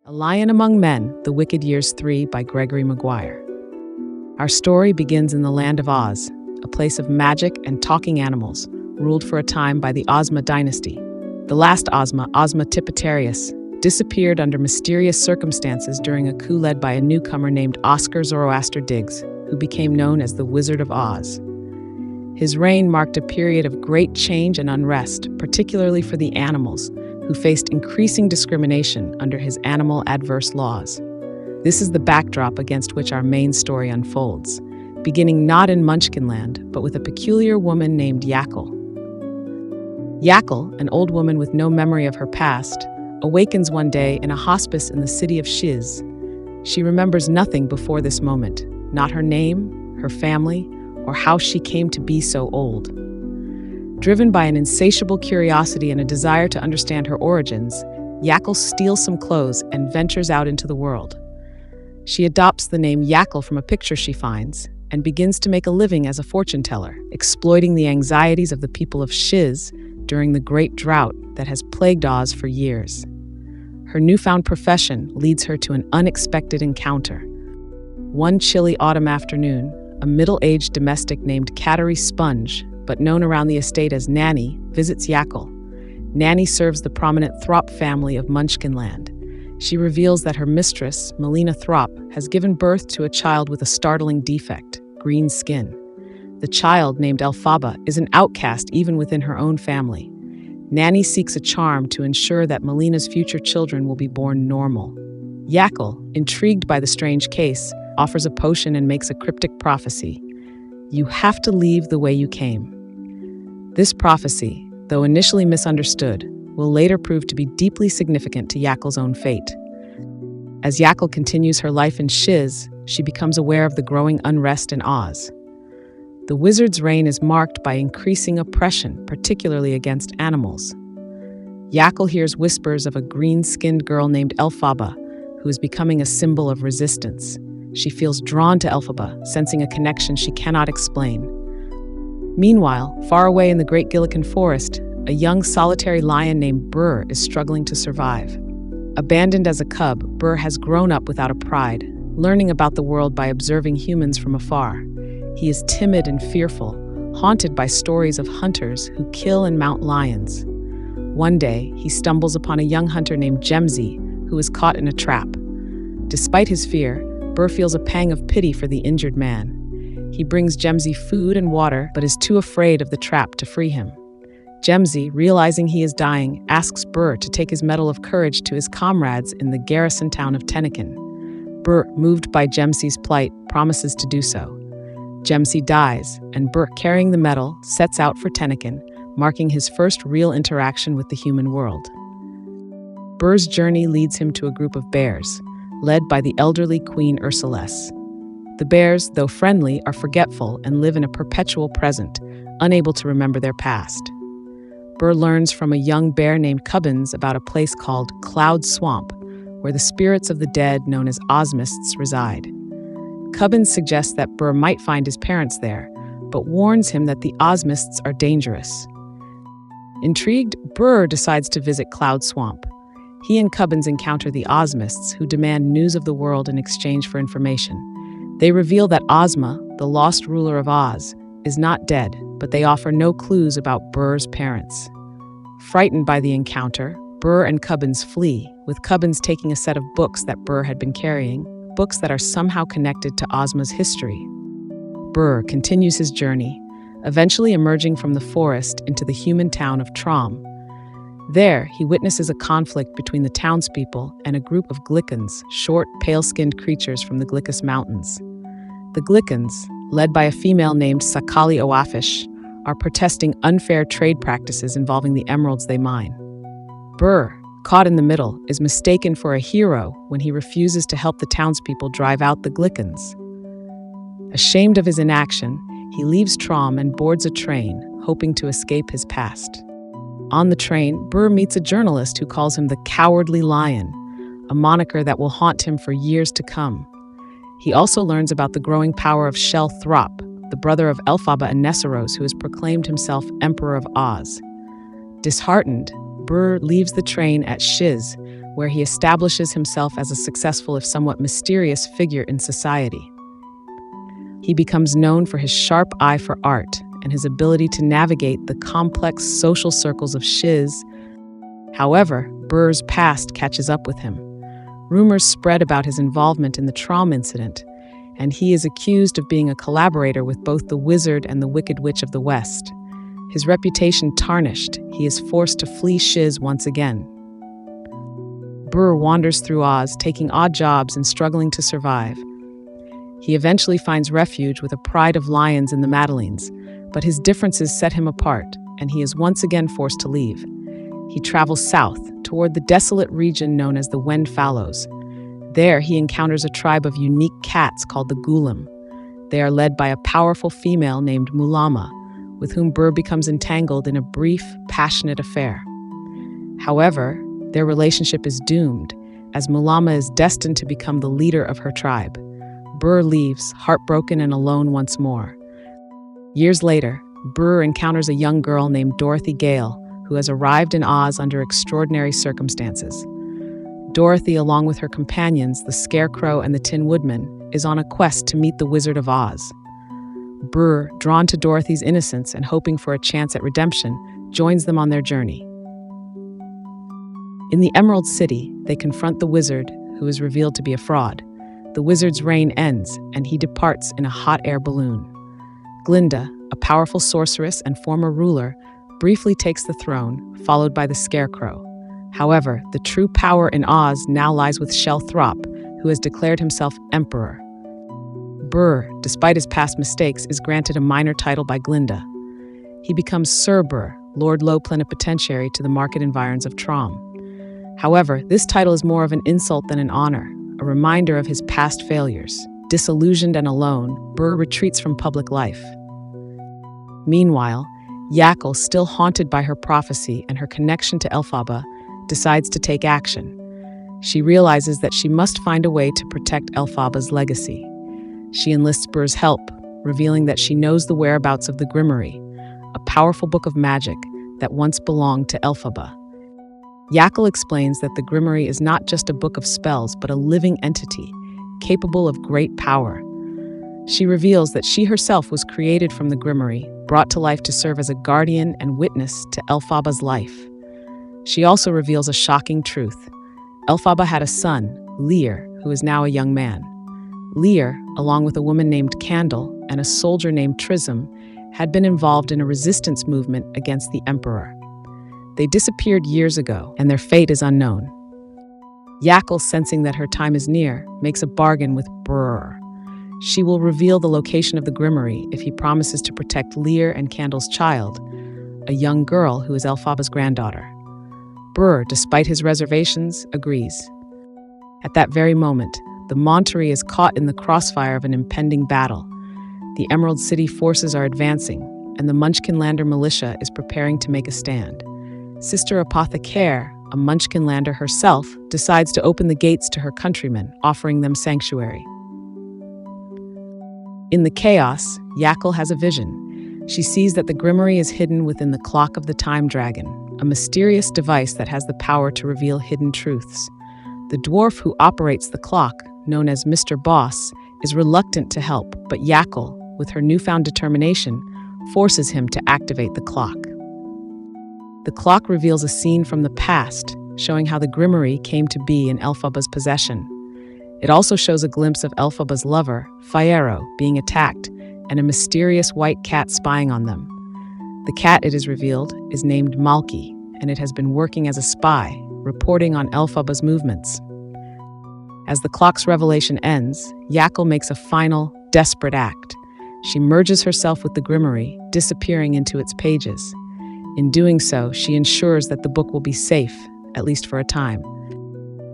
A Lion Among Men, The Wicked Years 3 by Gregory Maguire. Our story begins in the land of Oz, a place of magic and talking animals, ruled for a time by the Ozma dynasty. The last Ozma, Ozma Tipitarius, disappeared under mysterious circumstances during a coup led by a newcomer named Oscar Zoroaster Diggs, who became known as the Wizard of Oz. His reign marked a period of great change and unrest, particularly for the animals, who faced increasing discrimination under his animal adverse laws. This is the backdrop against which our main story unfolds, beginning not in Munchkinland, but with a peculiar woman named Yackle. Yackle, an old woman with no memory of her past, awakens one day in a hospice in the city of Shiz. She remembers nothing before this moment, not her name, her family, or how she came to be so old. Driven by an insatiable curiosity and a desire to understand her origins, Yackle steals some clothes and ventures out into the world. She adopts the name Yackle from a picture she finds and begins to make a living as a fortune teller, exploiting the anxieties of the people of Shiz during the great drought that has plagued Oz for years. Her newfound profession leads her to an unexpected encounter. One chilly autumn afternoon, a middle-aged domestic named Cattery Sponge, but known around the estate as Nanny, visits Yackle. Nanny serves the prominent Thropp family of Munchkinland. She reveals that her mistress, Melina Thropp, has given birth to a child with a startling defect, green skin. The child, named Elphaba, is an outcast even within her own family. Nanny seeks a charm to ensure that Melina's future children will be born normal. Yackle, intrigued by the strange case, offers a potion and makes a cryptic prophecy. You have to leave the way you came. This prophecy, though initially misunderstood, will later prove to be deeply significant to Yackle's own fate. As Yackle continues her life in Shiz, she becomes aware of the growing unrest in Oz. The wizard's reign is marked by increasing oppression, particularly against animals. Yackle hears whispers of a green-skinned girl named Elphaba, who is becoming a symbol of resistance. She feels drawn to Elphaba, sensing a connection she cannot explain. Meanwhile, far away in the Great Gillikin Forest, a young solitary lion named Brrr is struggling to survive. Abandoned as a cub, Brrr has grown up without a pride, learning about the world by observing humans from afar. He is timid and fearful, haunted by stories of hunters who kill and mount lions. One day, he stumbles upon a young hunter named Gemsy, who is caught in a trap. Despite his fear, Brrr feels a pang of pity for the injured man. He brings Gemsy food and water, but is too afraid of the trap to free him. Gemsy, realizing he is dying, asks Brrr to take his medal of courage to his comrades in the garrison town of Tennekin. Brrr, moved by Gemsy's plight, promises to do so. Gemsy dies, and Brrr, carrying the medal, sets out for Tennekin, marking his first real interaction with the human world. Brrr's journey leads him to a group of bears, led by the elderly Queen Ursuless. The bears, though friendly, are forgetful and live in a perpetual present, unable to remember their past. Brrr learns from a young bear named Cubbins about a place called Cloud Swamp, where the spirits of the dead, known as Osmists, reside. Cubbins suggests that Brrr might find his parents there, but warns him that the Osmists are dangerous. Intrigued, Brrr decides to visit Cloud Swamp. He and Cubbins encounter the Osmists, who demand news of the world in exchange for information. They reveal that Ozma, the lost ruler of Oz, is not dead, but they offer no clues about Brrr's parents. Frightened by the encounter, Brrr and Cubbins flee, with Cubbins taking a set of books that Brrr had been carrying, books that are somehow connected to Ozma's history. Brrr continues his journey, eventually emerging from the forest into the human town of Thropp. There, he witnesses a conflict between the townspeople and a group of Glickens, short, pale-skinned creatures from the Glickus Mountains. The Glickens, led by a female named Sakali Oafish, are protesting unfair trade practices involving the emeralds they mine. Brrr, caught in the middle, is mistaken for a hero when he refuses to help the townspeople drive out the Glickens. Ashamed of his inaction, he leaves Thropp and boards a train, hoping to escape his past. On the train, Brrr meets a journalist who calls him the Cowardly Lion, a moniker that will haunt him for years to come. He also learns about the growing power of Shell Thropp, the brother of Elphaba and Nessarose, who has proclaimed himself Emperor of Oz. Disheartened, Brrr leaves the train at Shiz, where he establishes himself as a successful, if somewhat mysterious, figure in society. He becomes known for his sharp eye for art and his ability to navigate the complex social circles of shiz. However, Brrr's past catches up with him. Rumors spread about his involvement in the Thropp incident, and he is accused of being a collaborator with both the wizard and the Wicked Witch of the West. His reputation tarnished, he is forced to flee shiz once again. Brrr wanders through Oz, taking odd jobs and struggling to survive. He eventually finds refuge with a pride of lions in the Madeleines, but his differences set him apart, and he is once again forced to leave. He travels south, toward the desolate region known as the Wend Fallows. There, he encounters a tribe of unique cats called the Ghoulam. They are led by a powerful female named Mulama, with whom Brrr becomes entangled in a brief, passionate affair. However, their relationship is doomed, as Mulama is destined to become the leader of her tribe. Brrr leaves, heartbroken and alone once more. Years later, Brrr encounters a young girl named Dorothy Gale, who has arrived in Oz under extraordinary circumstances. Dorothy, along with her companions, the Scarecrow and the Tin Woodman, is on a quest to meet the Wizard of Oz. Brrr, drawn to Dorothy's innocence and hoping for a chance at redemption, joins them on their journey. In the Emerald City, they confront the wizard, who is revealed to be a fraud. The wizard's reign ends, and he departs in a hot air balloon. Glinda, a powerful sorceress and former ruler, briefly takes the throne, followed by the Scarecrow. However, the true power in Oz now lies with Thropp, who has declared himself Emperor. Brrr, despite his past mistakes, is granted a minor title by Glinda. He becomes Sir Brrr, Lord Low Plenipotentiary to the market environs of Thropp. However, this title is more of an insult than an honor, a reminder of his past failures. Disillusioned and alone, Brrr retreats from public life. Meanwhile, Yackle, still haunted by her prophecy and her connection to Elphaba, decides to take action. She realizes that she must find a way to protect Elphaba's legacy. She enlists Brrr's help, revealing that she knows the whereabouts of the Grimmerie, a powerful book of magic that once belonged to Elphaba. Yackle explains that the Grimmerie is not just a book of spells, but a living entity, capable of great power. She reveals that she herself was created from the Grimmerie, brought to life to serve as a guardian and witness to Elphaba's life. She also reveals a shocking truth. Elphaba had a son, Lear, who is now a young man. Lear, along with a woman named Candle and a soldier named Trism, had been involved in a resistance movement against the Emperor. They disappeared years ago, and their fate is unknown. Yackle, sensing that her time is near, makes a bargain with Brrr. She will reveal the location of the Grimmerie if he promises to protect Lear and Candle's child, a young girl who is Elphaba's granddaughter. Brrr, despite his reservations, agrees. At that very moment, the Monterey is caught in the crossfire of an impending battle. The Emerald City forces are advancing, and the Munchkinlander militia is preparing to make a stand. Sister Apothecare, a Munchkinlander herself, decides to open the gates to her countrymen, offering them sanctuary. In the chaos, Yackle has a vision. She sees that the Grimmerie is hidden within the Clock of the Time Dragon, a mysterious device that has the power to reveal hidden truths. The dwarf who operates the clock, known as Mr. Boss, is reluctant to help, but Yackle, with her newfound determination, forces him to activate the clock. The clock reveals a scene from the past, showing how the Grimmerie came to be in Elphaba's possession. It also shows a glimpse of Elphaba's lover, Fiyero, being attacked, and a mysterious white cat spying on them. The cat, it is revealed, is named Malky, and it has been working as a spy, reporting on Elphaba's movements. As the clock's revelation ends, Yackle makes a final, desperate act. She merges herself with the Grimmerie, disappearing into its pages. In doing so, she ensures that the book will be safe, at least for a time.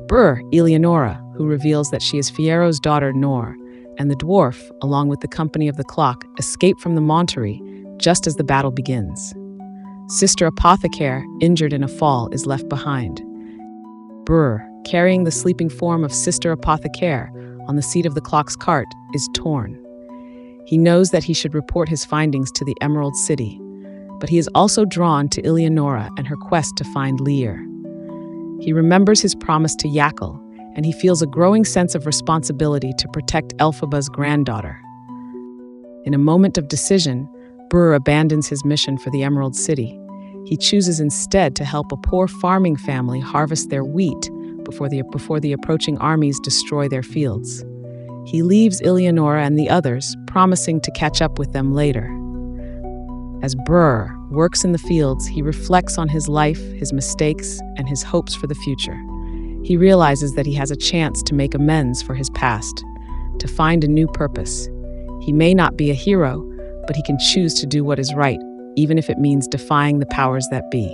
Brrr, Eleonora, who reveals that she is Fiyero's daughter Nor, and the dwarf, along with the company of the clock, escape from the Monterey just as the battle begins. Sister Apothecare, injured in a fall, is left behind. Brrr, carrying the sleeping form of Sister Apothecare on the seat of the clock's cart, is torn. He knows that he should report his findings to the Emerald City, but he is also drawn to Eleonora and her quest to find Lear. He remembers his promise to Yackle, and he feels a growing sense of responsibility to protect Elphaba's granddaughter. In a moment of decision, Brrr abandons his mission for the Emerald City. He chooses instead to help a poor farming family harvest their wheat before the approaching armies destroy their fields. He leaves Eleonora and the others, promising to catch up with them later. As Brrr works in the fields, he reflects on his life, his mistakes, and his hopes for the future. He realizes that he has a chance to make amends for his past, to find a new purpose. He may not be a hero, but he can choose to do what is right, even if it means defying the powers that be.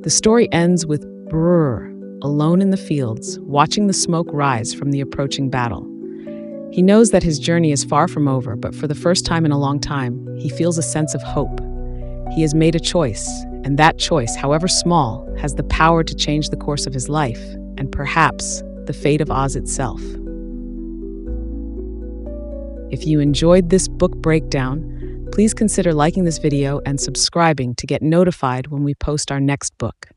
The story ends with Brrr alone in the fields, watching the smoke rise from the approaching battle. He knows that his journey is far from over, but for the first time in a long time, he feels a sense of hope. He has made a choice, and that choice, however small, has the power to change the course of his life, and perhaps the fate of Oz itself. If you enjoyed this book breakdown, please consider liking this video and subscribing to get notified when we post our next book.